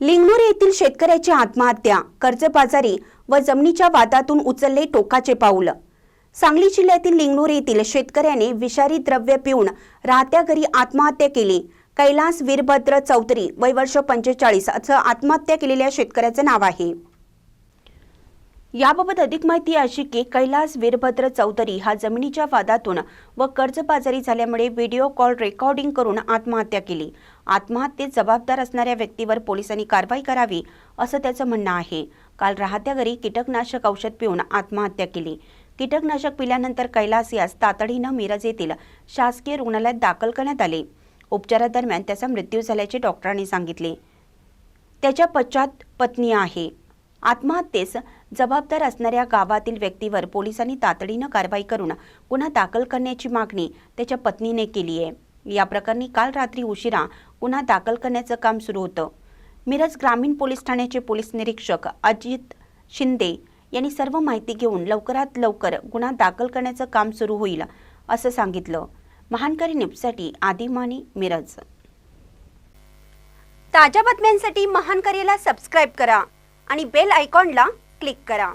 लिंगणूर येथील शेतकऱ्याची आत्महत्या, कर्जबाजारी व जमिनीच्या वादातून उचलले टोकाचे पाऊल। सांगली जिल्ह्यातील लिंगणूर येथील शेतकऱ्याने विषारी द्रव्य पिऊन राहत्या घरी आत्महत्या केली। कैलास वीरभद्र चौधरी वय वर्ष 45 असं आत्महत्या केलेल्या शेतकऱ्याचे नाव आहे। याबाबत अधिक माहिती अशी की कैलास वीरभद्र चौधरी हा जमिनीच्या वादातून व कर्जबाजारी झाल्यामुळे व्हिडिओ कॉल रेकॉर्डिंग करून आत्महत्या केली। आत्महत्येत जबाबदार असणाऱ्या व्यक्तीवर पोलिसांनी कारवाई करावी असं त्याचं म्हणणं आहे। काल राहत्या घरी कीटकनाशक औषध पिऊन आत्महत्या केली। कीटकनाशक पिल्यानंतर कैलास यास तातडीनं मिरज येथील शासकीय रुग्णालयात दाखल करण्यात आले। उपचारादरम्यान त्याचा मृत्यू झाल्याचे डॉक्टरांनी सांगितले। त्याच्या पश्चात पत्नी आहे। आत्महत्येस जबाबदार असणाऱ्या गावातील व्यक्तीवर पोलिसांनी तातडीनं कारवाई करून गुन्हा दाखल करण्याची मागणी त्याच्या पत्नीने केली आहे। या प्रकरणी काल रात्री उशिरा गुन्हा दाखल करण्याचं काम सुरू होतं। मिरज ग्रामीण पोलीस ठाण्याचे पोलीस निरीक्षक अजित शिंदे यांनी सर्व माहिती घेऊन लवकरात लवकर गुन्हा दाखल करण्याचं काम सुरू होईल असं सांगितलं। महानकरी न्यूजसाठी आदिमानी, मिरज। ताज्या बातम्यांसाठी महानकरीला सबस्क्राइब करा आणि बेल आयकॉनला क्लिक करा।